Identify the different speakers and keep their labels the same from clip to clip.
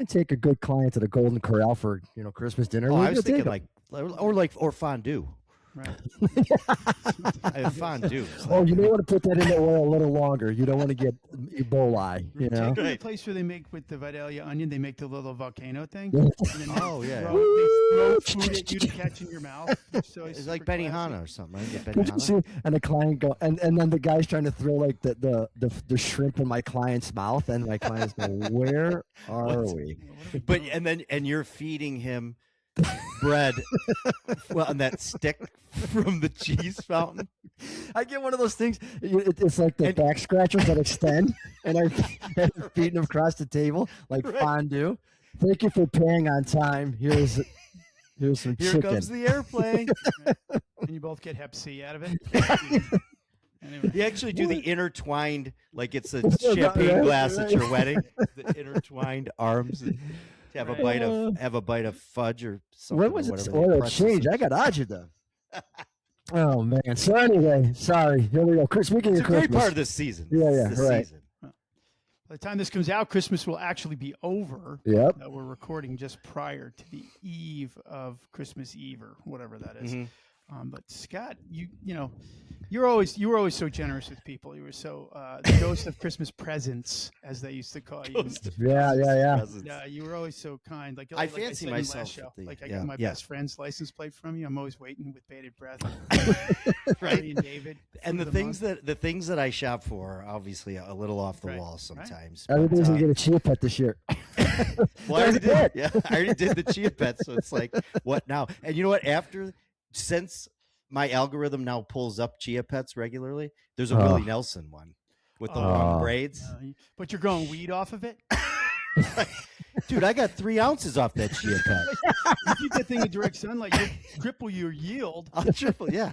Speaker 1: And take a good client to the Golden Corral for Christmas dinner.
Speaker 2: Oh, I was
Speaker 1: You'll take
Speaker 2: thinking
Speaker 1: 'em.
Speaker 2: or fondue.
Speaker 3: Right.
Speaker 2: I have fondue.
Speaker 1: Oh, you may want to put that in the oil a little longer. You don't want to get Ebola.
Speaker 3: Take them to the
Speaker 2: Right.
Speaker 3: place where they make with the Vidalia onion. They make the little volcano thing.
Speaker 1: Yeah.
Speaker 3: And then they
Speaker 2: Oh, yeah.
Speaker 3: throw food at you to catch in your mouth. So
Speaker 2: It's like Benihana or something, right? Get
Speaker 1: Did you
Speaker 2: Benihana.
Speaker 1: see? And the client go, and then the guy's trying to throw like the shrimp in my client's mouth, and my client's go, "Where are we?"
Speaker 2: But and you're feeding him bread, well, on that stick from the cheese fountain.
Speaker 1: I get one of those things. It's like the back scratchers that extend, and I'm feeding them across the table like fondue. Thank you for paying on time. Here's some
Speaker 2: Here
Speaker 1: chicken.
Speaker 2: comes the airplane.
Speaker 3: And you both get Hep C out of it. Anyway.
Speaker 2: You actually do the intertwined, like it's a
Speaker 1: Right,
Speaker 2: champagne glass
Speaker 1: right.
Speaker 2: at your wedding. The intertwined arms. And have a bite of fudge or something.
Speaker 1: When was
Speaker 2: or
Speaker 1: it
Speaker 2: whatever
Speaker 1: oil
Speaker 2: the pretzel
Speaker 1: change?
Speaker 2: is.
Speaker 1: I got agita. Oh man. So anyway, sorry. Here we go. Speaking
Speaker 2: It's
Speaker 1: of
Speaker 2: a great
Speaker 1: Christmas,
Speaker 2: part of this season.
Speaker 1: Yeah,
Speaker 2: It's
Speaker 1: yeah,
Speaker 2: the
Speaker 1: right.
Speaker 2: season.
Speaker 3: By the time this comes out, Christmas will actually be over.
Speaker 1: Yep.
Speaker 3: We're recording just prior to the eve of Christmas Eve or whatever that is.
Speaker 2: Mhm.
Speaker 3: But Scott, you were always so generous with people. You were so the ghost of Christmas presents, as they used to call you.
Speaker 2: Ghost of
Speaker 1: Yeah.
Speaker 2: presents.
Speaker 3: Yeah, you were always so kind. Like
Speaker 2: I
Speaker 3: like
Speaker 2: fancy
Speaker 3: said in last
Speaker 2: myself
Speaker 3: show,
Speaker 2: at the-
Speaker 3: like I
Speaker 2: yeah,
Speaker 3: got my
Speaker 2: yeah.
Speaker 3: best friend's license plate from you. I'm always waiting with bated breath.
Speaker 2: Right.
Speaker 3: Harry and David.
Speaker 2: And
Speaker 3: food
Speaker 2: the
Speaker 3: of
Speaker 2: things
Speaker 3: month.
Speaker 2: that I shop for are obviously a little off the
Speaker 3: Right,
Speaker 2: wall
Speaker 3: right.
Speaker 2: sometimes.
Speaker 1: Everybody's
Speaker 2: but,
Speaker 1: gonna get a chia pet this year.
Speaker 2: well, I already
Speaker 1: That's it.
Speaker 2: did. Yeah, I already did the chia pet, so it's like, what now? And you know what? Since my algorithm now pulls up chia pets regularly, there's a
Speaker 1: Oh.
Speaker 2: Willie Nelson one with the long
Speaker 1: Oh.
Speaker 2: braids.
Speaker 3: But you're going weed off of it.
Speaker 2: Dude, I got 3 ounces off that chia pet.
Speaker 3: You keep that thing in direct sunlight, you'll cripple your yield.
Speaker 2: I'll triple, yeah.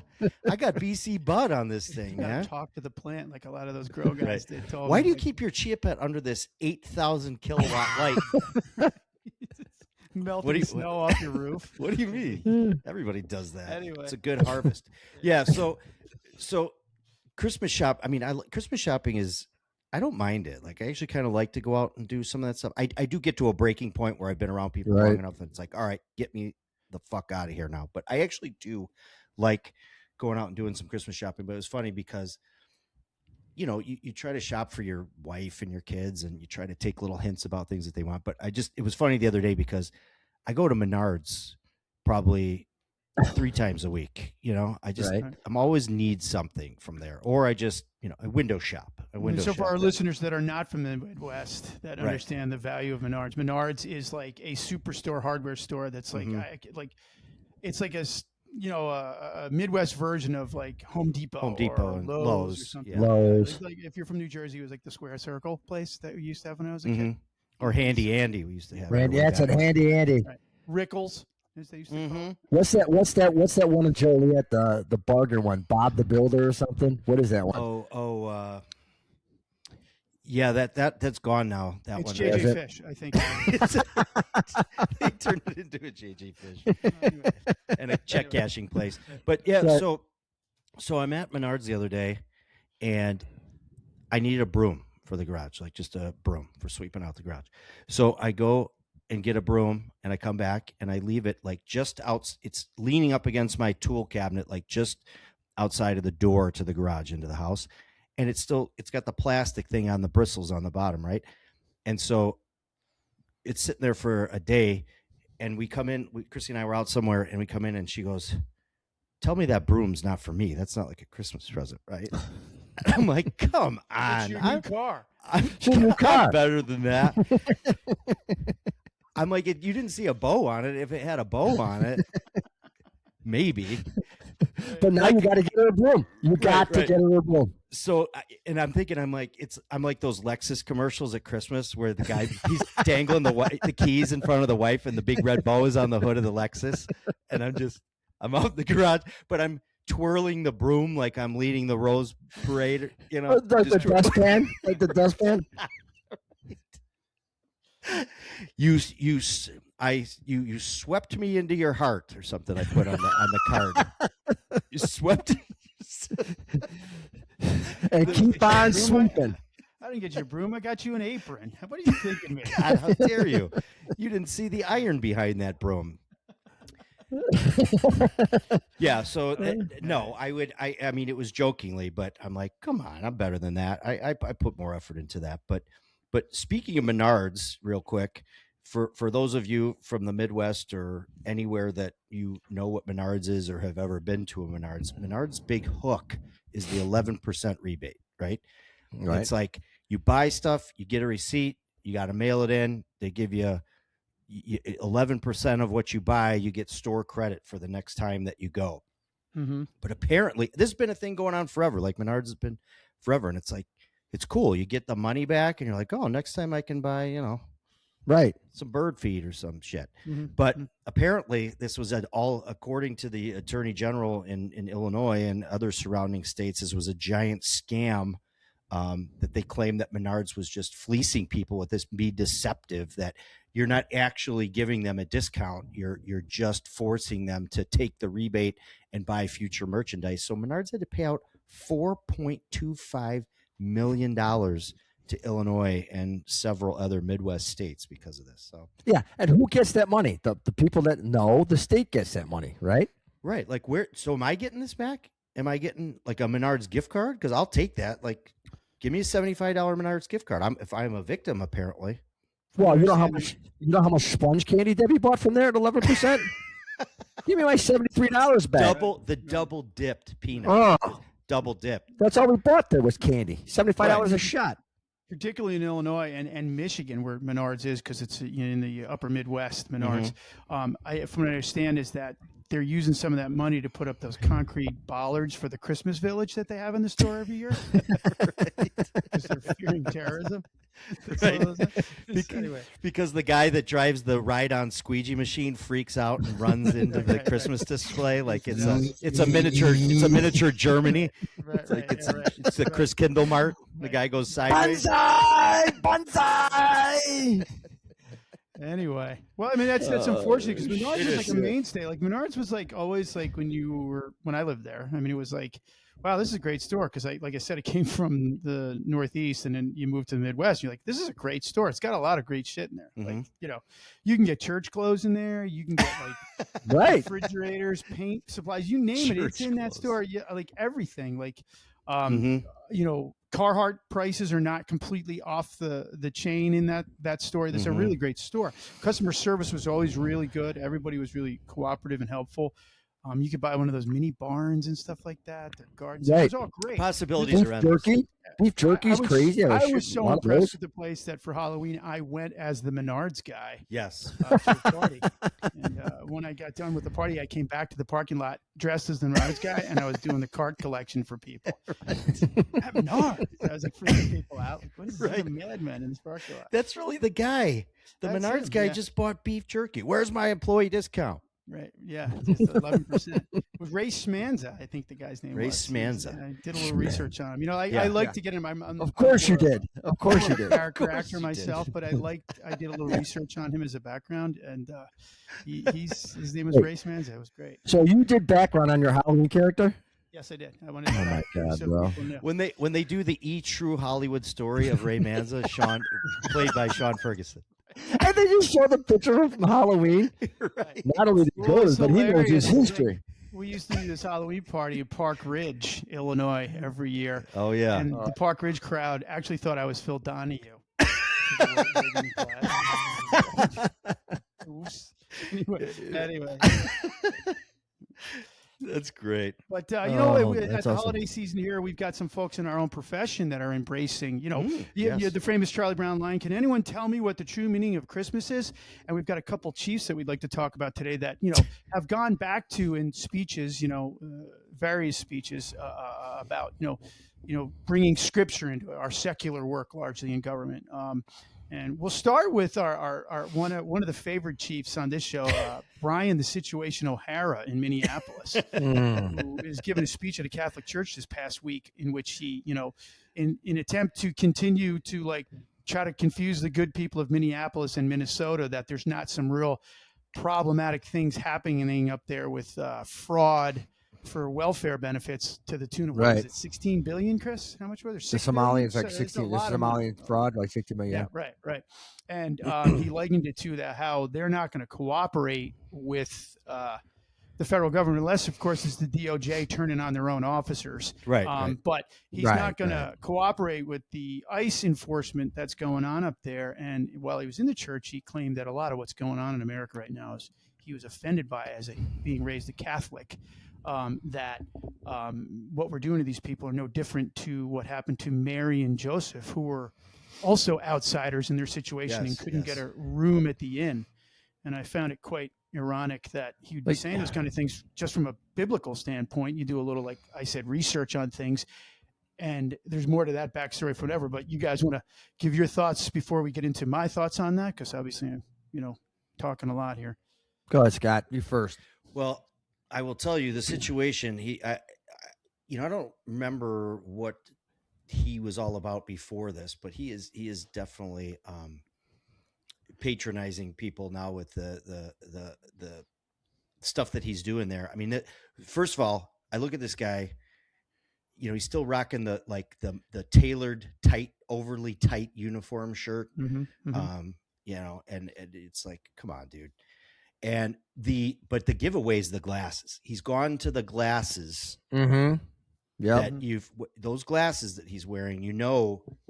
Speaker 2: I got BC Bud on this thing,
Speaker 3: You gotta
Speaker 2: man.
Speaker 3: talk to the plant like a lot of those grow guys
Speaker 2: Right.
Speaker 3: did. Told
Speaker 2: Why
Speaker 3: me,
Speaker 2: do you
Speaker 3: like,
Speaker 2: keep your chia pet under this 8,000 kilowatt light?
Speaker 3: melting
Speaker 2: What do you-
Speaker 3: snow off your roof?
Speaker 2: What do you mean? Everybody does that.
Speaker 3: Anyway.
Speaker 2: It's a good harvest. Yeah. So Christmas shop. I mean, Christmas shopping is. I don't mind it. Like I actually kind of like to go out and do some of that stuff. I do get to a breaking point where I've been around people long
Speaker 1: Right.
Speaker 2: enough that it's like, all right, get me the fuck out of here now. But I actually do like going out and doing some Christmas shopping. But it was funny because you try to shop for your wife and your kids and you try to take little hints about things that they want. But it was funny the other day because I go to Menards probably 3 times a week.
Speaker 1: Right.
Speaker 2: I'm always need something from there, or I just, I window shop.
Speaker 3: So for our
Speaker 2: shop.
Speaker 3: listeners that are not from the Midwest that
Speaker 2: Right.
Speaker 3: understand the value of Menards is like a superstore hardware store that's like
Speaker 2: Mhm.
Speaker 3: it's like a Midwest version of like Home Depot or
Speaker 2: and
Speaker 3: Lowe's or
Speaker 2: Lowe's,
Speaker 3: something.
Speaker 2: yeah.
Speaker 1: Lowe's.
Speaker 3: Like if you're from New Jersey, it was like the Square Circle place that we used to have when I was a kid.
Speaker 2: Mhm. Or Handy Andy we used to have.
Speaker 1: Randy,
Speaker 2: way
Speaker 1: that's
Speaker 2: back
Speaker 1: it.
Speaker 2: when.
Speaker 1: Handy Andy.
Speaker 3: Right. Rickles, as they used to call
Speaker 2: Mhm.
Speaker 3: it.
Speaker 1: What's that one in Joliet? The bargain one, Bob the Builder or something. What is that one?
Speaker 2: Yeah, that's gone now. That
Speaker 3: It's
Speaker 2: one.
Speaker 3: JJ
Speaker 1: Is it?
Speaker 3: Fish, I think.
Speaker 2: They turned it into a JJ Fish
Speaker 3: Anyway.
Speaker 2: and a check cashing place. But yeah,
Speaker 1: Right.
Speaker 2: so I'm at Menards the other day, and I needed a broom for the garage, like just a broom for sweeping out the garage. So I go and get a broom, and I come back and I leave it like just out. It's leaning up against my tool cabinet, like just outside of the door to the garage into the house. And it's got the plastic thing on the bristles on the bottom, right? And so it's sitting there for a day, and we come in. Chrissy and I were out somewhere, and we come in, and she goes, "Tell me that broom's not for me. That's not like a Christmas present, right?" And I'm like, "Come
Speaker 3: It's
Speaker 2: on,
Speaker 3: your new car.
Speaker 2: I'm
Speaker 1: your new car.
Speaker 2: I'm better than that." I'm like, "You didn't see a bow on it. If it had a bow on it, maybe."
Speaker 1: But now you got to get her a broom. You got to
Speaker 2: right.
Speaker 1: get her a broom.
Speaker 2: So, and I'm thinking, I'm like those Lexus commercials at Christmas where the guy he's dangling the keys in front of the wife, and the big red bow is on the hood of the Lexus, and I'm out in the garage, but I'm twirling the broom like I'm leading the Rose Parade,
Speaker 1: Like the dustpan, like the dustpan.
Speaker 2: You swept me into your heart or something. I put on the card. You swept.
Speaker 1: And keep on sweeping.
Speaker 3: I didn't get you a broom. I got you an apron. What are you thinking, man?
Speaker 2: God, how dare you? You didn't see the iron behind that broom. Yeah, so no, I mean, it was jokingly, but I'm like, come on, I'm better than that. I put more effort into that. But speaking of Menards, real quick, for those of you from the Midwest or anywhere that you know what Menards is or have ever been to a Menards big hook is the 11% rebate, right?
Speaker 1: Right.
Speaker 2: It's like you buy stuff, you get a receipt, you got to mail it in. They give you 11% of what you buy, you get store credit for the next time that you go.
Speaker 3: Mm-hmm.
Speaker 2: But apparently, this has been a thing going on forever. Like Menards has been forever, and it's like it's cool. You get the money back, and you're like, oh, next time I can buy,
Speaker 1: Right.
Speaker 2: some bird feed or some shit.
Speaker 3: Mm-hmm.
Speaker 2: But apparently, this was all according to the Attorney General in Illinois and other surrounding states. This was a giant scam. That they claim that Menards was just fleecing people with this be deceptive, that you're not actually giving them a discount. You're just forcing them to take the rebate and buy future merchandise. So Menards had to pay out $4.25 million to Illinois and several other Midwest states because of this. So
Speaker 1: Yeah, and who gets that money? The people that know the state gets that money, right?
Speaker 2: right, like so am I getting this back? Am I getting like a Menards gift card? Because I'll take that. Like, give me a $75 Menards gift card. If I'm a victim, apparently.
Speaker 1: Well, you know how much sponge candy Debbie bought from there at 11%? Give me my $73 back.
Speaker 2: Double dipped peanut.
Speaker 1: Oh,
Speaker 2: Double dipped.
Speaker 1: that's all we bought there was candy. $75 a shot.
Speaker 3: Particularly in Illinois and Michigan, where Menards is, because it's in the upper Midwest, Menards. From what I understand is that they're using some of that money to put up those concrete bollards for the Christmas village that they have in the store every year. Because they're fearing terrorism.
Speaker 2: Right.
Speaker 3: Anyway.
Speaker 2: Because the guy that drives the ride-on squeegee machine freaks out and runs into the Christmas display like it's a miniature Germany. It's the Chris Kindle Mart. The guy goes sideways.
Speaker 1: Bonsai!
Speaker 3: Anyway, well, I mean that's unfortunate because Menards was like a mainstay. Like Menards was like always like when I lived there. I mean, it was like, wow, this is a great store because like I said, it came from the Northeast and then you moved to the Midwest. You're like, this is a great store. It's got a lot of great shit in there.
Speaker 2: Mm-hmm.
Speaker 3: Like you can get church clothes in there. You can get like
Speaker 1: Right.
Speaker 3: refrigerators, paint supplies, you name it. It's in that store. Yeah, like everything. Like Carhartt prices are not completely off the chain in that store. This is a really great store. Customer service was always really good. Everybody was really cooperative and helpful. You could buy one of those mini barns and stuff like that. Their gardens.
Speaker 1: Right.
Speaker 3: It was all great.
Speaker 2: Possibilities are endless.
Speaker 1: Beef jerky is crazy.
Speaker 3: I was so impressed with the place that for Halloween I went as the Menards guy.
Speaker 2: Yes.
Speaker 3: To the party. And when I got done with the party, I came back to the parking lot dressed as the Menards guy, and I was doing the cart collection for people. At Menards, I was like freaking people out. Like, what is this madman in this parking lot?
Speaker 2: That's really the guy. The Menards guy just bought beef jerky. Where's my employee discount?
Speaker 3: Right. Yeah. Just 11%. With Ray Smanza, I think the guy's name was.
Speaker 2: Ray Smanza.
Speaker 3: I did a little research on him. I like to get him.
Speaker 1: Of course you did. Of course you did.
Speaker 3: Character actor myself, but I did a little research on him as a background, and his name was Ray Smanza. It was great.
Speaker 1: So you did background on your Halloween character?
Speaker 3: Yes, I did. I wanted.
Speaker 1: Oh my God, bro!
Speaker 2: When they do the true Hollywood story of Ray Manza, played by Sean Ferguson.
Speaker 1: And they just show the picture from Halloween.
Speaker 2: Right.
Speaker 1: Not only the good, but he knows his history.
Speaker 3: We used to do this Halloween party at Park Ridge, Illinois, every year.
Speaker 2: Oh yeah.
Speaker 3: And the Park Ridge crowd actually thought I was Phil Donahue. Anyway.
Speaker 2: That's great.
Speaker 3: But at the holiday season here, we've got some folks in our own profession that are embracing, the famous Charlie Brown line. Can anyone tell me what the true meaning of Christmas is? And we've got a couple chiefs that we'd like to talk about today that, have gone back to in speeches, various speeches about, bringing scripture into our secular work, largely in government. And we'll start with our one of the favorite chiefs on this show, Brian the Situation O'Hara in Minneapolis, who is giving a speech at a Catholic church this past week in which he, in attempt to continue to try to confuse the good people of Minneapolis and Minnesota that there's not some real problematic things happening up there with fraud, for welfare benefits to the tune of
Speaker 1: Right.
Speaker 3: what is it, 16 billion, Chris? How much were there?
Speaker 1: The Somalians like 16. The Somalian fraud like 60 million.
Speaker 3: Yeah, right. And he likened it to that how they're not going to cooperate with the federal government unless, of course, it's the DOJ turning on their own officers.
Speaker 2: Right.
Speaker 3: But he's not going to cooperate with the ICE enforcement that's going on up there. And while he was in the church, he claimed that a lot of what's going on in America right now is he was offended by as being raised a Catholic. That what we're doing to these people are no different to what happened to Mary and Joseph, who were also outsiders in their situation and couldn't get a room at the inn. And I found it quite ironic that he would be saying those kind of things just from a biblical standpoint. You do a little, like I said, research on things, and there's more to that backstory for whatever. But you guys want to give your thoughts before we get into my thoughts on that? Because obviously I'm, talking a lot here.
Speaker 1: Go ahead, Scott. You first.
Speaker 2: Well, I will tell you the situation. I don't remember what he was all about before this, but he is definitely patronizing people now with the stuff that he's doing there. I mean, first of all, I look at this guy. He's still rocking the tailored, tight, overly tight uniform shirt.
Speaker 3: Mm-hmm.
Speaker 2: And it's like, come on, dude. But the giveaway is the glasses. He's gone to the glasses.
Speaker 1: Mm-hmm. Yeah.
Speaker 2: Those glasses that he's wearing,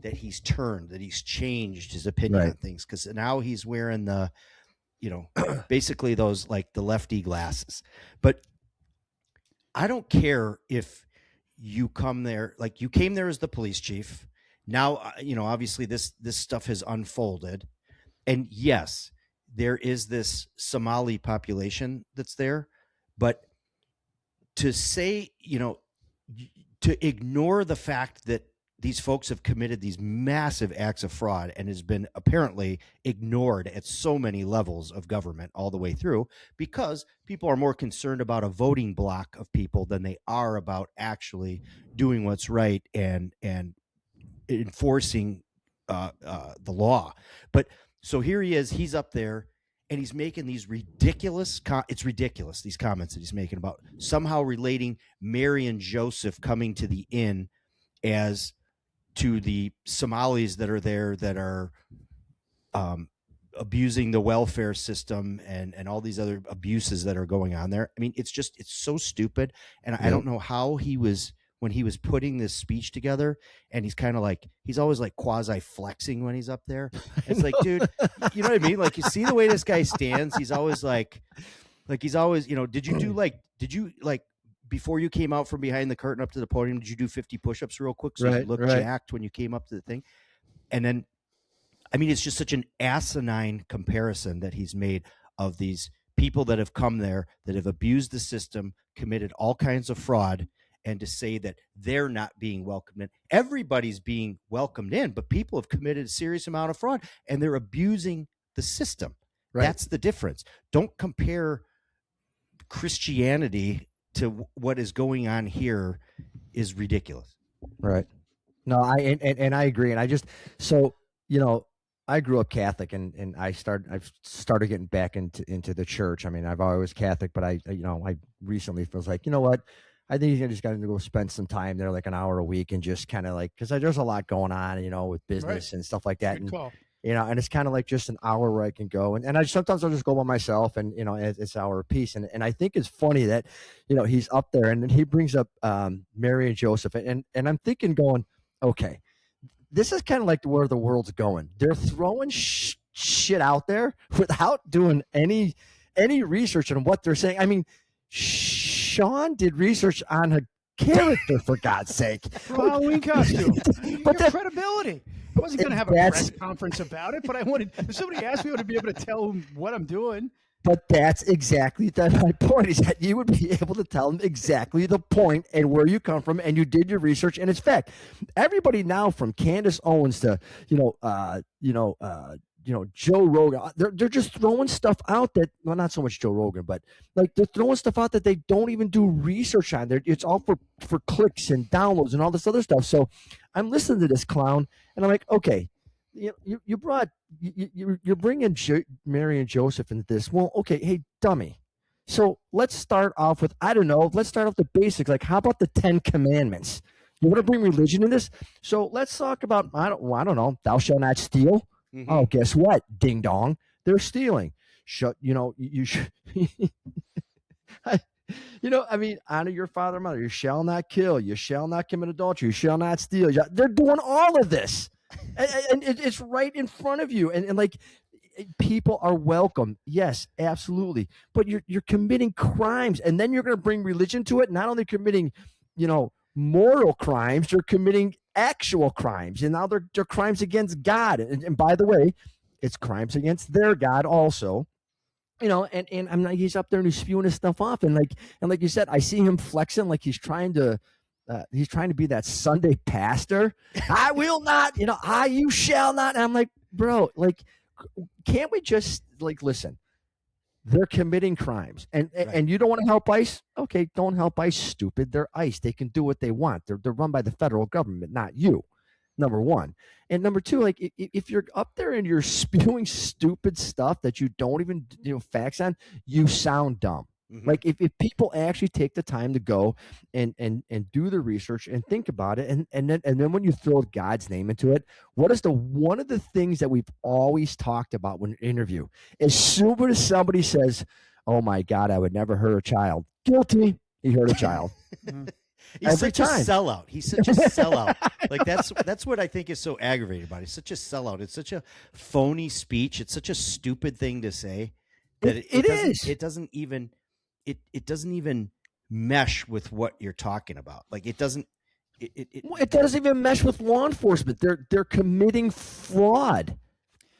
Speaker 2: that he's turned, that he's changed his opinion on things. Cause now he's wearing the, basically those like the lefty glasses. But I don't care if you come there, like you came there as the police chief. Now, obviously this stuff has unfolded, and yes, there is this Somali population that's there, but to say, to ignore the fact that these folks have committed these massive acts of fraud and has been apparently ignored at so many levels of government all the way through, because people are more concerned about a voting block of people than they are about actually doing what's right and enforcing the law. But so here he is, he's up there and he's making these ridiculous, it's ridiculous, these comments that he's making about somehow relating Mary and Joseph coming to the inn as to the Somalis that are there that are abusing the welfare system and all these other abuses that are going on there. I mean, it's so stupid. And I don't know how when he was putting this speech together, and he's always like quasi flexing when he's up there. It's like, dude, you know what I mean? Like, you see the way this guy stands. He's always did you before you came out from behind the curtain up to the podium, did you do 50 push-ups real quick? So you look jacked when you came up to the thing. And then, I mean, it's just such an asinine comparison that he's made of these people that have come there, that have abused the system, committed all kinds of fraud, and to say that they're not being welcomed in. Everybody's being welcomed in, but people have committed a serious amount of fraud and they're abusing the system. Right. That's the difference. Don't compare Christianity to what is going on here is ridiculous.
Speaker 1: Right. No, I agree. And I grew up Catholic and I've started getting back into the church. I mean, I've always Catholic, but I recently feels like, you know what? I think you just got to go spend some time there, like an hour a week, and just kind of like, because there's a lot going on, with business and stuff like that. Good call. And it's kind of like just an hour where I can go. And sometimes I'll just go by myself and, it's an hour apiece. And I think it's funny that, he's up there and then he brings up Mary and Joseph. And I'm thinking going, okay, this is kind of like where the world's going. They're throwing shit out there without doing any research on what they're saying. I mean, Sean did research on a character, for God's sake.
Speaker 3: Halloween costume. But the credibility. I wasn't going to have a press conference about it, but I wanted, if somebody asked me, I would be able to tell them what I'm doing.
Speaker 1: But that's exactly my point, is that you would be able to tell them exactly the point and where you come from, and you did your research. And it's fact. Everybody now, from Candace Owens to, Joe Rogan, they're just throwing stuff out that, well, not so much Joe Rogan, but like they're throwing stuff out that they don't even do research on. It's all for clicks and downloads and all this other stuff. So I'm listening to this clown and I'm like, okay, you're bringing Mary and Joseph into this. Well, okay, hey, dummy, So let's start off with, I don't know, let's start off the basics. Like, how about the 10 Commandments? You want to bring religion in this? So let's talk about, I don't know, thou shalt not steal. Mm-hmm. Oh, guess what? Ding dong. They're stealing. You should, honor your father and mother. You shall not kill. You shall not commit adultery. You shall not steal. They're doing all of this. And it's right in front of you. And like, people are welcome. Yes, absolutely. But you're committing crimes, and then you're going to bring religion to it. Not only committing, moral crimes, you're committing actual crimes, and now they're crimes against God. And by the way, it's crimes against their God also. And I'm not. He's up there and he's spewing his stuff off, and like you said, I see him flexing like he's trying to be that Sunday pastor. I will not. You shall not. And I'm like, bro, like, can't we just listen? They're committing crimes, and right. And you don't want to help ICE? Okay, don't help ICE. Stupid. They're ICE. They can do what they want. They're run by the federal government, not you. Number one, and number two, like if you're up there and you're spewing stupid stuff that you don't even facts on, you sound dumb. Mm-hmm. Like if people actually take the time to go and do the research and think about it, and then when you throw God's name into it, what is one of the things that we've always talked about when interview? As soon as somebody says, "Oh my God, I would never hurt a child," guilty. He hurt a child.
Speaker 2: He's every such time. A sellout. He's such a sellout. Like that's what I think is so aggravating about it. He's such a sellout. It's such a phony speech. It's such a stupid thing to say that it is. It doesn't even. It doesn't even mesh with what you're talking about. Like it doesn't.
Speaker 1: It doesn't even mesh with law enforcement. They're committing fraud.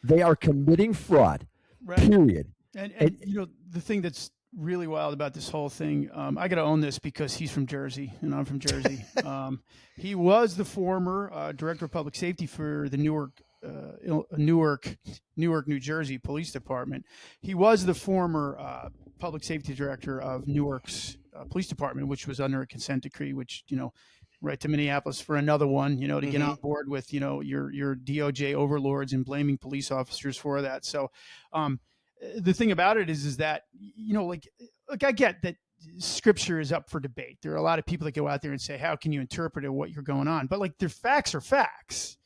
Speaker 1: They are committing fraud.
Speaker 3: Right.
Speaker 1: Period.
Speaker 3: And the thing that's really wild about this whole thing, I got to own this because he's from Jersey and I'm from Jersey. He was the former director of public safety for the Newark, New Jersey Police Department. He was the former public safety director of Newark's police department, which was under a consent decree, which, right to Minneapolis for another one, to get on board with, your DOJ overlords and blaming police officers for that. So the thing about it is that, like I get that scripture is up for debate. There are a lot of people that go out there and say, how can you interpret it, what you're going on? But like, the facts are facts.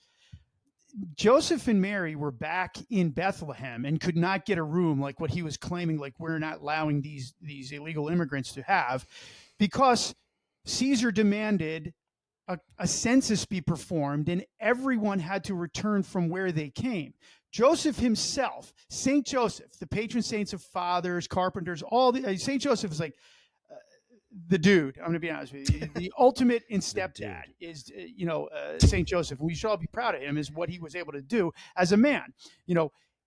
Speaker 3: Joseph and Mary were back in Bethlehem and could not get a room, like what he was claiming, like we're not allowing these illegal immigrants to have, because Caesar demanded a census be performed and everyone had to return from where they came. Joseph himself, Saint Joseph, the patron saints of fathers, carpenters, Saint Joseph is like the dude. I'm going to be honest with you. The ultimate in stepdad is, Saint Joseph. We should all be proud of him, is what he was able to do as a man.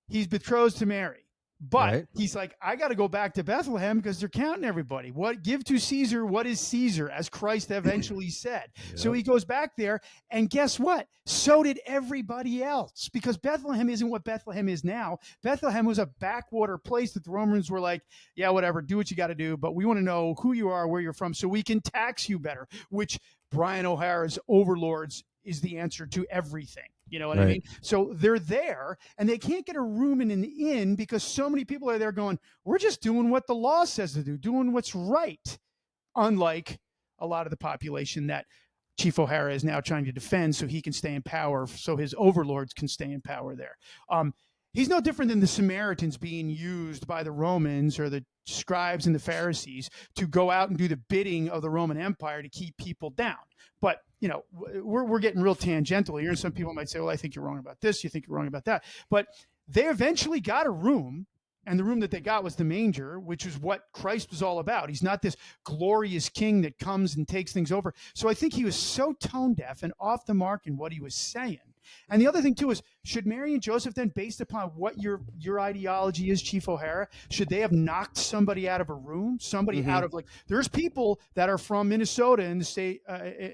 Speaker 3: He's betrothed to Mary. But he's like, I got to go back to Bethlehem because they're counting everybody. Give to Caesar what is Caesar, as Christ eventually said. Yep. So he goes back there, and guess what? So did everybody else, because Bethlehem isn't what Bethlehem is now. Bethlehem was a backwater place that the Romans were like, yeah, whatever, do what you got to do, but we want to know who you are, where you're from, so we can tax you better, which Brian O'Hara's overlords is the answer to everything. You know what I mean? So they're there and they can't get a room in an inn because so many people are there going, we're just doing what the law says to do, doing what's right. Unlike a lot of the population that Chief O'Hara is now trying to defend so he can stay in power, so his overlords can stay in power there. He's no different than the Samaritans being used by the Romans or the scribes and the Pharisees to go out and do the bidding of the Roman Empire to keep people down. But, we're getting real tangential here. And some people might say, well, I think you're wrong about this. You think you're wrong about that. But they eventually got a room. And the room that they got was the manger, which is what Christ was all about. He's not this glorious king that comes and takes things over. So I think he was so tone deaf and off the mark in what he was saying. And the other thing, too, is should Mary and Joseph then, based upon what your ideology is, Chief O'Hara, should they have knocked somebody out of a room? Somebody out of, there's people that are from Minnesota in the state,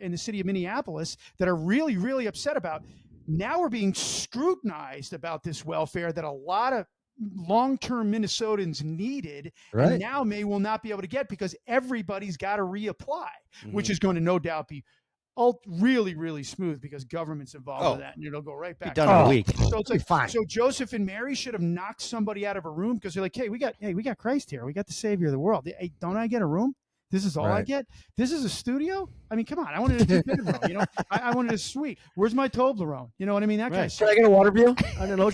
Speaker 3: in the city of Minneapolis that are really, really upset about. Now we're being scrutinized about this welfare that a lot of long-term Minnesotans needed, and now will not be able to get because everybody's got to reapply, which is going to no doubt be all really, really smooth because government's involved with that, and it'll go right back.
Speaker 2: Be done in a week.
Speaker 3: So it's like,
Speaker 1: fine.
Speaker 3: So Joseph and Mary should have knocked somebody out of a room because they're like, hey, we got Christ here. We got the Savior of the world. Hey, don't I get a room? This is all I get? This is a studio? I mean, come on. I wanted a two-bedroom room, you know? I wanted a suite. Where's my Toblerone? You know what I mean? That kind of stuff.
Speaker 1: Can I get a water view? I don't know.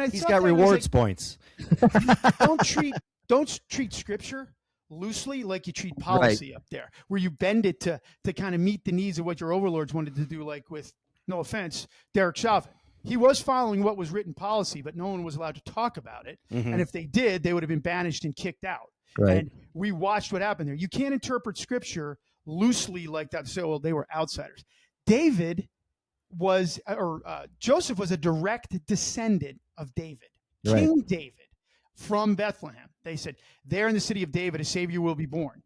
Speaker 2: He's got rewards points.
Speaker 3: Don't treat Scripture loosely like you treat policy up there, where you bend it to kind of meet the needs of what your overlords wanted to do, like with, no offense, Derek Chauvin. He was following what was written policy, but no one was allowed to talk about it. And if they did, they would have been banished and kicked out.
Speaker 1: Right.
Speaker 3: And we watched what happened there. You can't interpret Scripture loosely like that. So, well, they were outsiders. Joseph was a direct descendant of David, King David from Bethlehem. They said, there in the city of David, a Savior will be born.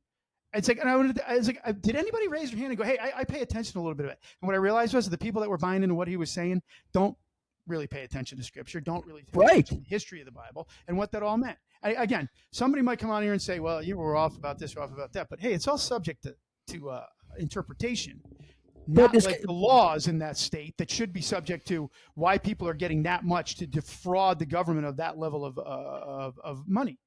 Speaker 3: It's like, and I was like, did anybody raise their hand and go, hey, I pay attention a little bit of it. And what I realized was that the people that were buying into what he was saying don't really pay attention to Scripture, don't really pay attention to the history of the Bible and what that all meant. Again, somebody might come on here and say, well, you were off about this or off about that. But hey, it's all subject to interpretation. Not like the laws in that state that should be subject to why people are getting that much to defraud the government of that level of money.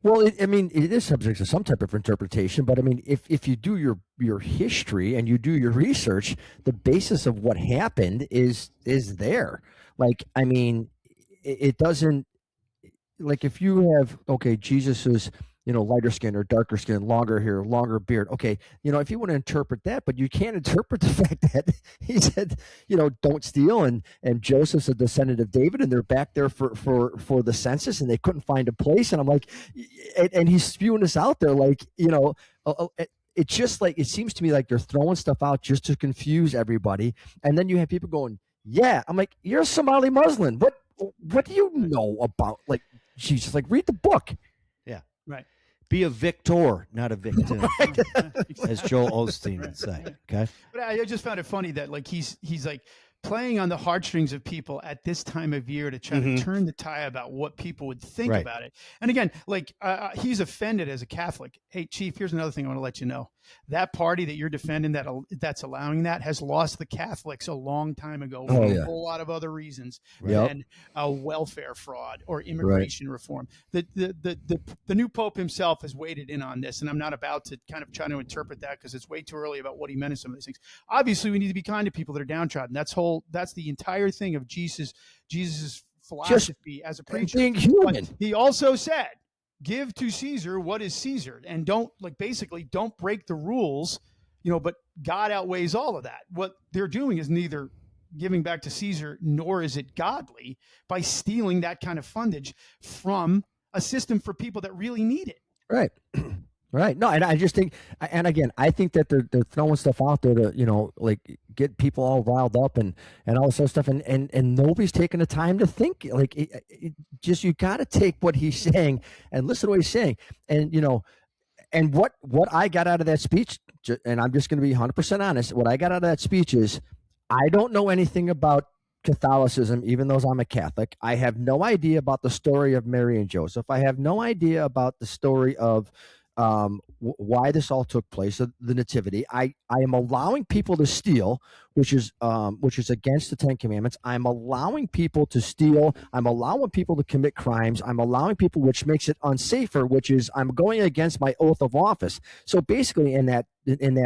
Speaker 1: Well, it is subject to some type of interpretation, but I mean, if you do your history and you do your research, the basis of what happened is there. Like, I mean, it doesn't, like, if you have, Jesus is, lighter skin or darker skin, longer hair, longer beard. Okay. If you want to interpret that, but you can't interpret the fact that he said, don't steal. And Joseph's a descendant of David and they're back there for the census and they couldn't find a place. And I'm like, and he's spewing this out there. Like, it's just like, it seems to me like they're throwing stuff out just to confuse everybody. And then you have people going, yeah, I'm like, you're a Somali Muslim. What do you know about, like, Jesus? Like, read the book.
Speaker 2: Yeah.
Speaker 3: Right.
Speaker 2: Be a victor, not a victim, as Joel Osteen would say. Okay.
Speaker 3: But I just found it funny that, like, he's like playing on the heartstrings of people at this time of year to try to turn the tide about what people would think about it. And again, like, he's offended as a Catholic. Hey, Chief, here's another thing I want to let you know. That party that you're defending that's allowing that has lost the Catholics a long time ago for a whole lot of other reasons than welfare fraud or immigration reform. The new Pope himself has waded in on this, and I'm not about to kind of try to interpret that because it's way too early about what he meant in some of these things. Obviously, we need to be kind to people that are downtrodden. That's the entire thing of Jesus's philosophy as a preacher.
Speaker 1: Being human.
Speaker 3: But he also said, give to Caesar what is Caesar, and don't break the rules, but God outweighs all of that. What they're doing is neither giving back to Caesar nor is it godly by stealing that kind of fundage from a system for people that really need it.
Speaker 1: Right. Right. No, and I just think, and again, I think that they're throwing stuff out there to, like, get people all riled up and all this other stuff. And nobody's taking the time to think. Like, you got to take what he's saying and listen to what he's saying. And, and what I got out of that speech, and I'm just going to be 100% honest, what I got out of that speech is I don't know anything about Catholicism, even though I'm a Catholic. I have no idea about the story of Mary and Joseph. I have no idea about the story of why this all took place, the nativity. I am allowing people to steal, which is against the Ten Commandments. I'm allowing people to steal. I'm allowing people to commit crimes. I'm allowing people, which makes it unsafer, which is I'm going against my oath of office. So basically in that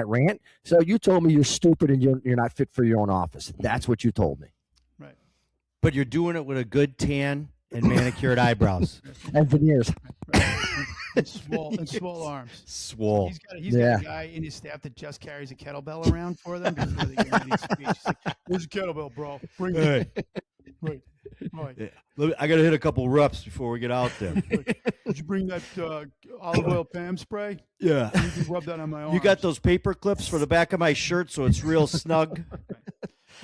Speaker 1: rant, so you told me you're stupid and you're not fit for your own office. That's what you told me.
Speaker 3: Right.
Speaker 2: But you're doing it with a good tan and manicured eyebrows.
Speaker 1: And veneers.
Speaker 3: Right. And swole arms.
Speaker 2: Swole.
Speaker 3: He's got a guy in his staff that just carries a kettlebell around for them before they get ready to speech. He's like, "Where's the kettlebell, bro? Bring it." Right.
Speaker 2: Yeah. I got to hit a couple reps before we get out there.
Speaker 3: Did you bring that olive oil Pam spray?
Speaker 2: Yeah.
Speaker 3: You can rub that on my arm.
Speaker 2: You got those paper clips for the back of my shirt so it's real snug.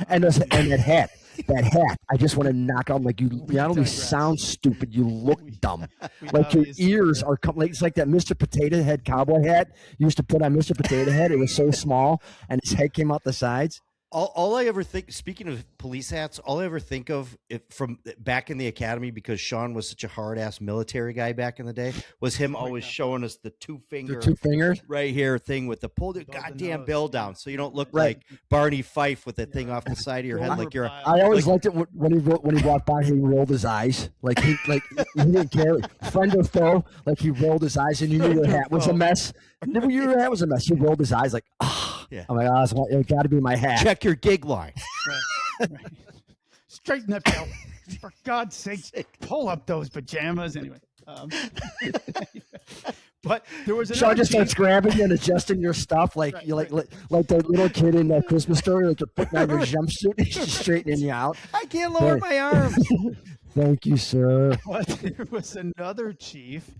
Speaker 1: And that hat. That hat, I just want to knock out. Like, you not only sound stupid, you look dumb. Like, your ears are like, it's like that Mr. Potato Head cowboy hat you used to put on Mr. Potato Head. It was so small, and his head came out the sides.
Speaker 2: All I ever think, speaking of police hats, all I ever think of from back in the academy, because Sean was such a hard ass military guy back in the day, was him always showing us the two fingers right here thing with the pull the goddamn bill down, so you don't look like Barney Fife with that thing off the side of your head, like you're.
Speaker 1: I always liked it when he walked by, he rolled his eyes, like he didn't care, friend or foe, like he rolled his eyes, and you knew your hat was a mess. Never knew your hat was a mess. He rolled his eyes like, yeah. I'm like, it got to be my hat.
Speaker 2: Check your gig line.
Speaker 3: Right. Straighten that belt. For God's sake, pull up those pajamas. Anyway. But there was
Speaker 1: Sean just starts grabbing you and adjusting your stuff like like the little kid in that Christmas Story, like you're putting on your jumpsuit and he's straightening you out.
Speaker 2: I can't lower my arms.
Speaker 1: Thank you, sir.
Speaker 3: But there was another chief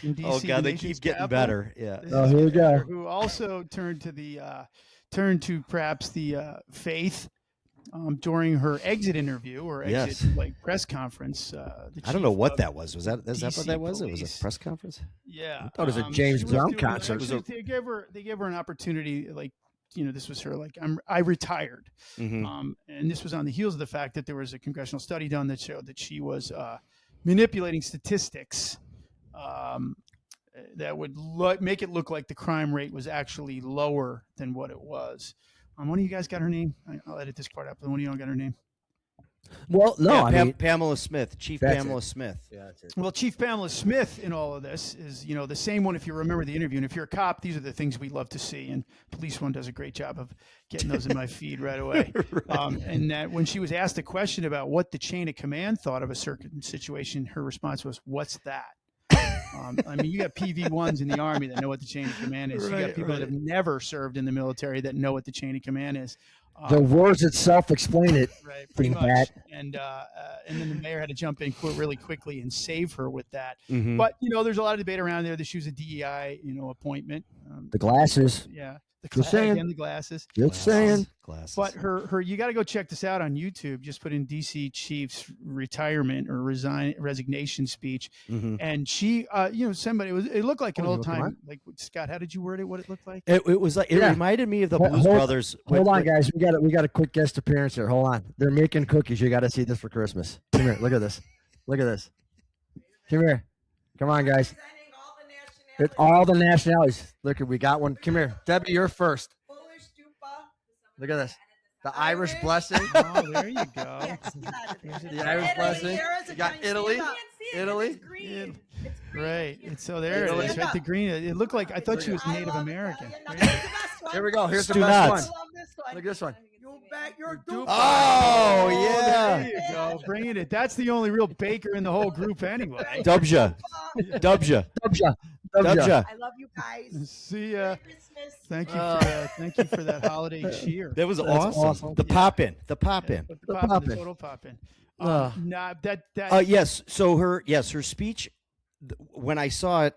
Speaker 3: in DC.
Speaker 2: Oh God, they keep getting better. Yeah.
Speaker 1: Oh, here we go.
Speaker 3: Who also turned to perhaps the faith during her exit interview or exit press conference.
Speaker 2: I don't know what that was. Is that what that was?
Speaker 3: Police.
Speaker 2: It was a press conference.
Speaker 3: Yeah,
Speaker 1: I thought it was a James Brown concert.
Speaker 3: They gave her an opportunity, like, this was her, like, I retired.
Speaker 2: Mm-hmm.
Speaker 3: And this was on the heels of the fact that there was a congressional study done that showed that she was manipulating statistics that would make it look like the crime rate was actually lower than what it was. One of you guys got her name? I'll edit this part up. But one of you don't got her name?
Speaker 1: Well, no,
Speaker 2: I mean Pamela Smith, Chief Pamela Smith.
Speaker 1: Yeah, that's it.
Speaker 3: Well, Chief Pamela Smith in all of this is, the same one. If you remember the interview, and if you're a cop, these are the things we love to see. And Police One does a great job of getting those in my feed right away. Right. And that when she was asked a question about what the chain of command thought of a certain situation, her response was, "What's that?" I mean, you got PV1s in the Army that know what the chain of command is. You got people that have never served in the military that know what the chain of command is.
Speaker 1: The words itself explain it.
Speaker 3: Right, pretty much. And then the mayor had to jump in really quickly and save her with that.
Speaker 2: Mm-hmm.
Speaker 3: But, there's a lot of debate around there that she was a DEI, appointment.
Speaker 1: The glasses.
Speaker 3: Yeah.
Speaker 1: The
Speaker 3: glasses.
Speaker 1: Just saying.
Speaker 2: Glasses.
Speaker 3: But her, you got to go check this out on YouTube. Just put in DC Chief's retirement or resignation speech, and she, somebody it looked like an old time. Like, Scott, how did you word it? What it looked like?
Speaker 2: It was like it reminded me of the Blues Brothers.
Speaker 1: Hold on, guys. We got a quick guest appearance here. Hold on. They're making cookies. You got to see this for Christmas. Come here. Look at this. Look at this. Come here. Come on, guys. It's all the nationalities. Look, we got one. Come here. Debbie, you're first. Look at this. The Irish blessing.
Speaker 3: Oh, there you go.
Speaker 1: The Irish blessing. You got Italy. Italy.
Speaker 3: Right. And so there it is. Right, the green. It looked like I thought she was Native American.
Speaker 1: Here we go. Here's the
Speaker 2: Stu
Speaker 1: best
Speaker 2: Nuts.
Speaker 1: one. Look at this one.
Speaker 4: You bet your
Speaker 2: Oh, yeah.
Speaker 3: There you go. Bringing it. That's the only real baker in the whole group anyway.
Speaker 2: Dubja.
Speaker 4: I love you guys.
Speaker 3: See ya. Thank you for that holiday cheer.
Speaker 2: That was awesome. The pop in. The
Speaker 3: total pop in.
Speaker 2: Yes. So her speech, when I saw it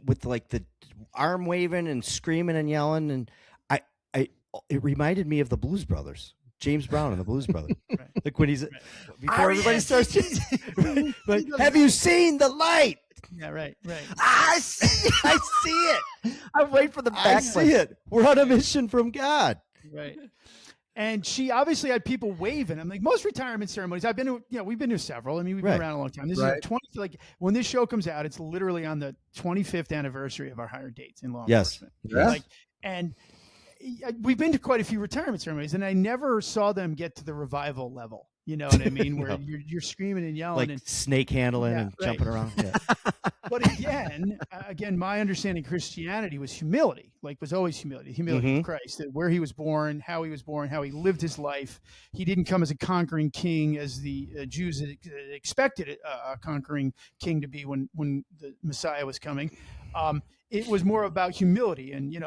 Speaker 2: with like the arm waving and screaming and yelling, and it reminded me of the Blues Brothers. James Brown and the Blues Brothers. Right. Like when he's before everybody starts. Like, have you seen the light?
Speaker 3: Yeah, right.
Speaker 2: I see it.
Speaker 1: I'm waiting for the back.
Speaker 2: I see it. We're on a mission from God.
Speaker 3: Right. And she obviously had people waving. I'm like, most retirement ceremonies, I've been to, we've been to several. I mean, we've been around a long time. This is 20, like when this show comes out, it's literally on the 25th anniversary of our higher dates in law enforcement.
Speaker 1: Yes.
Speaker 3: Like, and we've been to quite a few retirement ceremonies, and I never saw them get to the revival level. You know what I mean? Where you're screaming and yelling,
Speaker 2: like
Speaker 3: and
Speaker 2: snake handling and jumping around. Yeah.
Speaker 3: But again, my understanding of Christianity was humility. Like, was always humility of Christ, where he was born, how he lived his life. He didn't come as a conquering king, as the Jews expected a conquering king to be when the Messiah was coming. It was more about humility, and it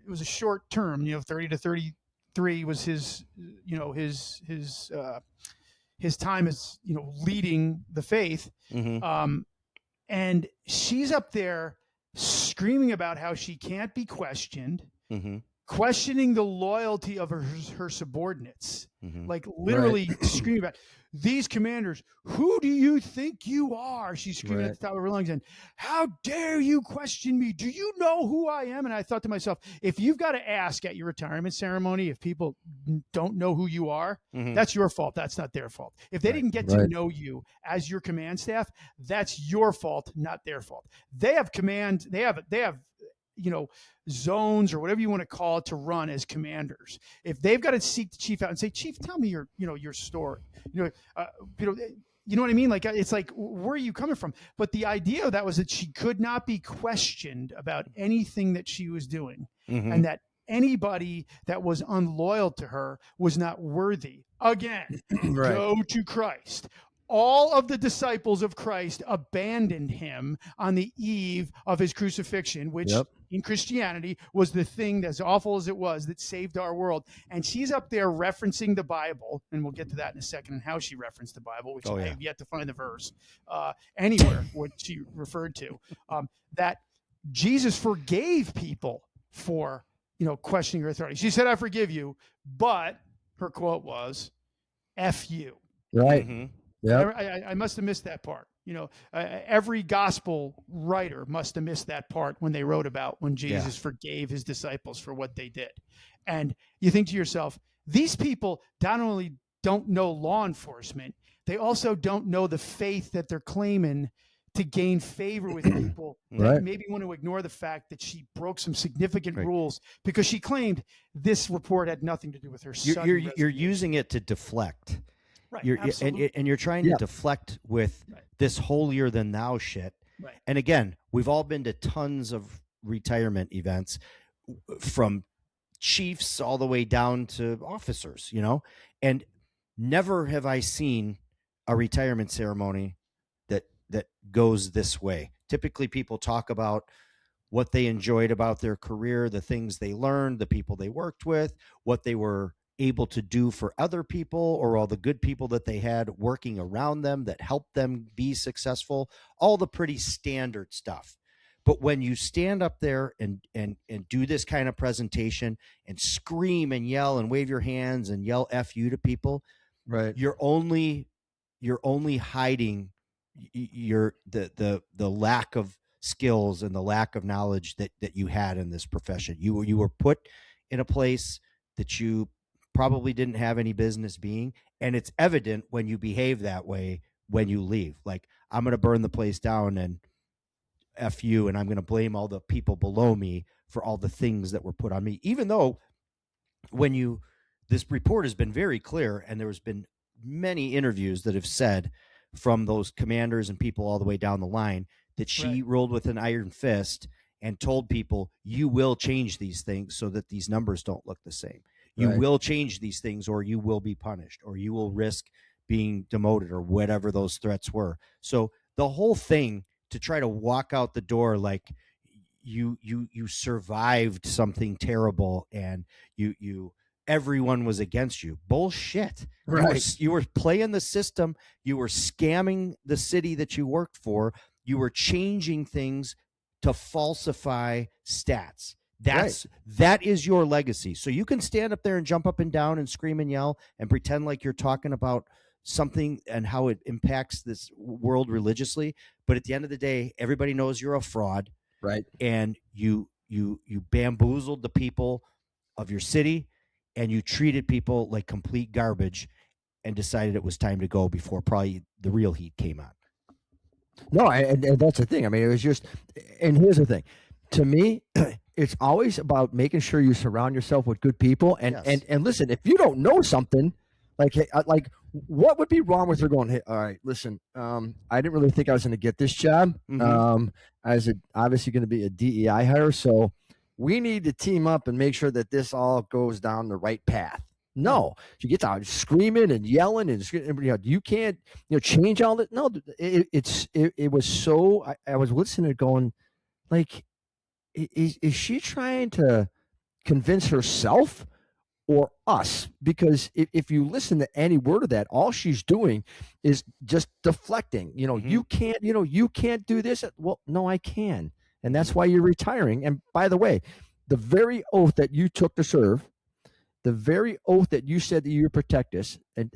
Speaker 3: was a short term. 30 to 33 was his time as leading the faith. And she's up there screaming about how she can't be questioned. questioning the loyalty of her subordinates,
Speaker 2: Mhm.
Speaker 3: like literally screaming about these commanders. Who do you think you are? She's screaming at the top of her lungs, and how dare you question me? Do you know who I am? And I thought to myself, if you've got to ask at your retirement ceremony if people don't know who you are, that's your fault. That's not their fault. If they didn't get to know you as your command staff, that's your fault, not their fault. They have command. They have zones or whatever you want to call it to run as commanders. If they've got to seek the chief out and say, Chief, tell me your story. You know what I mean? Like, it's like, where are you coming from? But the idea of that was that she could not be questioned about anything that she was doing, and that anybody that was unloyal to her was not worthy. Again, go to Christ. All of the disciples of Christ abandoned him on the eve of his crucifixion, which in Christianity was the thing, as awful as it was, that saved our world. And she's up there referencing the Bible, and we'll get to that in a second, and how she referenced the Bible, which I have yet to find the verse anywhere what she referred to, that Jesus forgave people for questioning her authority. She said, "I forgive you," but her quote was, "F you."
Speaker 1: Right.
Speaker 3: Yeah, I must have missed that part. Every gospel writer must have missed that part when they wrote about when Jesus forgave his disciples for what they did. And you think to yourself, these people not only don't know law enforcement, they also don't know the faith that they're claiming to gain favor with people that maybe want to ignore the fact that she broke some significant rules because she claimed this report had nothing to do with her son.
Speaker 2: You're using it to deflect. And you're trying to deflect with this holier than thou shit. And again, we've all been to tons of retirement events, from chiefs all the way down to officers, and never have I seen a retirement ceremony that goes this way. Typically people talk about what they enjoyed about their career, the things they learned, the people they worked with, what they were able to do for other people, or all the good people that they had working around them that helped them be successful, all the pretty standard stuff. But when you stand up there and do this kind of presentation and scream and yell and wave your hands and yell F you to people, you're only hiding the lack of skills and the lack of knowledge that you had in this profession. You were put in a place that you probably didn't have any business being, and it's evident when you behave that way when you leave. Like, I'm going to burn the place down and F you, and I'm going to blame all the people below me for all the things that were put on me, even though this report has been very clear, and there's been many interviews that have said from those commanders and people all the way down the line that she ruled with an iron fist and told people, you will change these things so that these numbers don't look the same. You will change these things, or you will be punished, or you will risk being demoted, or whatever those threats were. So the whole thing, to try to walk out the door like you survived something terrible and everyone was against you. Bullshit. You were playing the system. You were scamming the city that you worked for. You were changing things to falsify stats. That is your legacy. So you can stand up there and jump up and down and scream and yell and pretend like you're talking about something and how it impacts this world religiously. But at the end of the day, everybody knows you're a fraud. And you bamboozled the people of your city, and you treated people like complete garbage, and decided it was time to go before probably the real heat came on.
Speaker 1: No, and that's the thing. I mean, it was just, and here's the thing. To me, it's always about making sure you surround yourself with good people. And and listen, if you don't know something, like what would be wrong with her going, hey, all right, listen, I didn't really think I was going to get this job. I was obviously going to be a DEI hire, so we need to team up and make sure that this all goes down the right path. No, she gets out screaming and yelling, and you can't change all that. No, it was so. I was listening to it going, like, is she trying to convince herself or us? Because if you listen to any word of that, all she's doing is just deflecting. You can't do this. Well, no, I can. And that's why you're retiring. And by the way, the very oath that you took to serve, the very oath that you said that you would protect us, and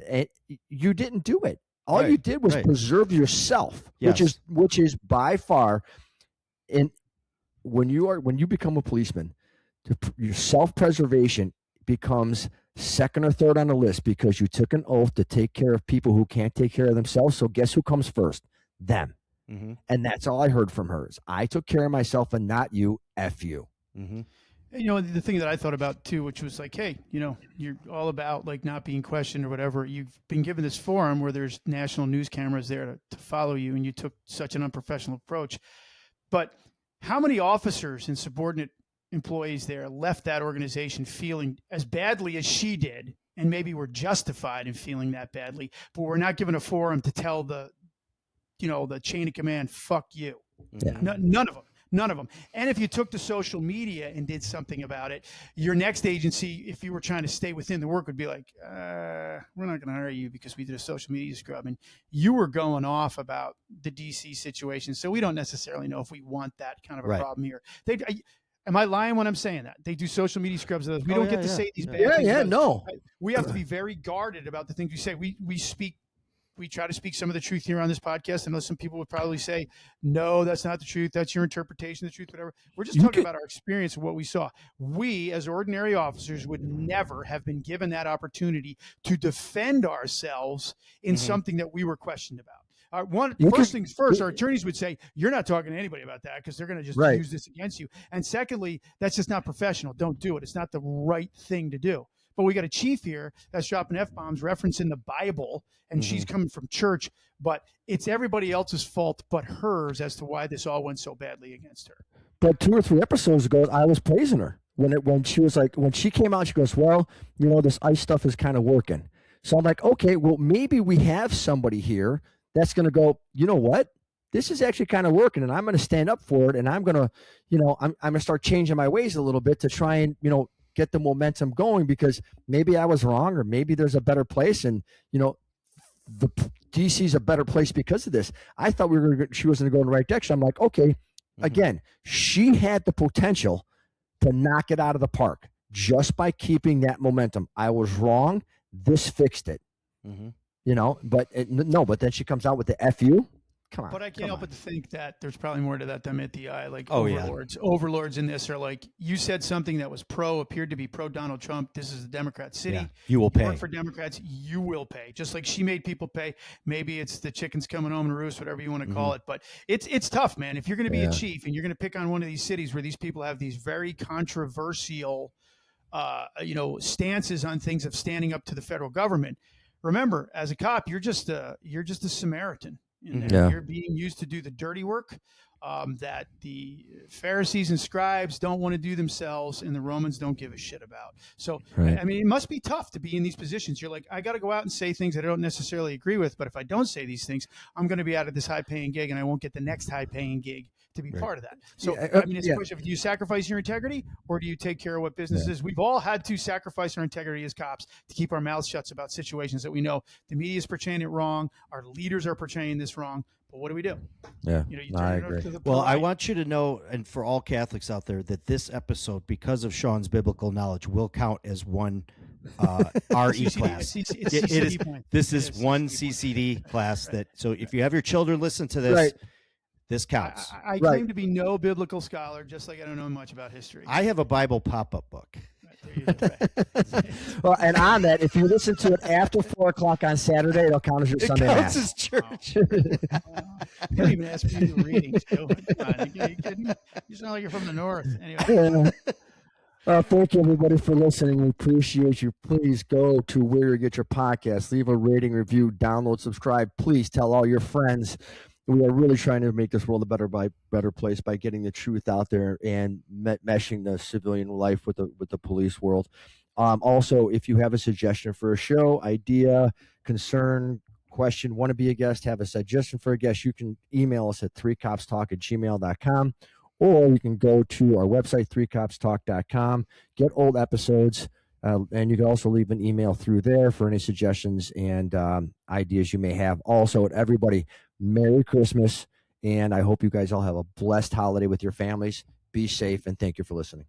Speaker 1: you didn't do it. All you did was preserve yourself, which is by far, and when you become a policeman, your self-preservation becomes second or third on the list because you took an oath to take care of people who can't take care of themselves. So guess who comes first? Them. Mm-hmm. And that's all I heard from her is, I took care of myself and not you. F you. Mm-hmm.
Speaker 3: You know, the thing that I thought about too, which was like, hey, you know, you're all about like not being questioned or whatever. You've been given this forum where there's national news cameras there to follow you, and you took such an unprofessional approach. But how many officers and subordinate employees there left that organization feeling as badly as she did, and maybe were justified in feeling that badly, but we're not given a forum to tell the chain of command, fuck you. Yeah. None of them. And if you took to social media and did something about it, your next agency, if you were trying to stay within the work, would be like, we're not going to hire you because we did a social media scrub. And you were going off about the DC situation. So we don't necessarily know if we want that kind of a problem here. Am I lying when I'm saying that? They do social media scrubs. We don't get to say these bad things. Yeah, no. We have to be very guarded about the things we say. We try to speak some of the truth here on this podcast. I know some people would probably say, no, that's not the truth. That's your interpretation of the truth, whatever. We're just talking about our experience of what we saw. We, as ordinary officers, would never have been given that opportunity to defend ourselves in something that we were questioned about. First things first, our attorneys would say, you're not talking to anybody about that because they're going to just use this against you. And secondly, that's just not professional. Don't do it. It's not the right thing to do. But we got a chief here that's dropping F-bombs, referencing the Bible, and she's coming from church. But it's everybody else's fault but hers as to why this all went so badly against her.
Speaker 1: But 2 or 3 episodes ago, I was praising her when she was like, when she came out, she goes, well, you know, this ICE stuff is kind of working. So I'm like, okay, well, maybe we have somebody here that's going to go, you know what? This is actually kind of working, and I'm going to stand up for it, and I'm going to, I'm going to start changing my ways a little bit to try and, get the momentum going, because maybe I was wrong, or maybe there's a better place, and the DC's a better place because of this. I thought she was going to go in the right direction. I'm like, okay, again, she had the potential to knock it out of the park just by keeping that momentum. I was wrong. This fixed it. But but then she comes out with the FU. Come on.
Speaker 3: But I can't help but to think that there's probably more to that than met the eye. Like overlords in this are like, you said something that was appeared to be pro Donald Trump. This is a Democrat city. Yeah.
Speaker 2: You will pay.
Speaker 3: Work for Democrats. You will pay. Just like she made people pay. Maybe it's the chickens coming home to roost, whatever you want to call it. But it's tough, man. If you're going to be a chief and you're going to pick on one of these cities where these people have these very controversial, stances on things of standing up to the federal government. Remember, as a cop, you're just a Samaritan. You're being used to do the dirty work that the Pharisees and scribes don't want to do themselves, and the Romans don't give a shit about. So, I mean, it must be tough to be in these positions. You're like, I got to go out and say things that I don't necessarily agree with, but if I don't say these things, I'm going to be out of this high-paying gig, and I won't get the next high-paying gig to be part of that. So, I mean, it's a question of, do you sacrifice your integrity, or do you take care of what business is? We've all had to sacrifice our integrity as cops to keep our mouths shut about situations that we know the media is portraying it wrong, our leaders are portraying this wrong. But what do we do?
Speaker 1: Yeah,
Speaker 3: I
Speaker 1: agree.
Speaker 2: Well, I want you to know, and for all Catholics out there, that this episode, because of Sean's biblical knowledge, will count as one RE class. This is one CCD class. So if you have your children listen to this, this counts.
Speaker 3: I claim to be no biblical scholar, just like I don't know much about history.
Speaker 2: I have a Bible pop-up book.
Speaker 1: Well, and on that, if you listen to it after 4:00 on Saturday, it'll count as your Sunday
Speaker 2: counts
Speaker 1: mass.
Speaker 2: As church.
Speaker 3: Don't even ask me the readings, Joe. Are you kidding? You sound like you're from the north. Anyway.
Speaker 1: Thank you, everybody, for listening. We appreciate you. Please go to where you get your podcast. Leave a rating, review, download, subscribe. Please tell all your friends. We are really trying to make this world a better place by getting the truth out there and meshing the civilian life with the police world. Also, if you have a suggestion for a show, idea, concern, question, want to be a guest, have a suggestion for a guest, you can email us at 3copstalk@gmail.com, or you can go to our website, 3copstalk.com, get old episodes, and you can also leave an email through there for any suggestions and ideas you may have. Also, everybody, Merry Christmas, and I hope you guys all have a blessed holiday with your families. Be safe, and thank you for listening.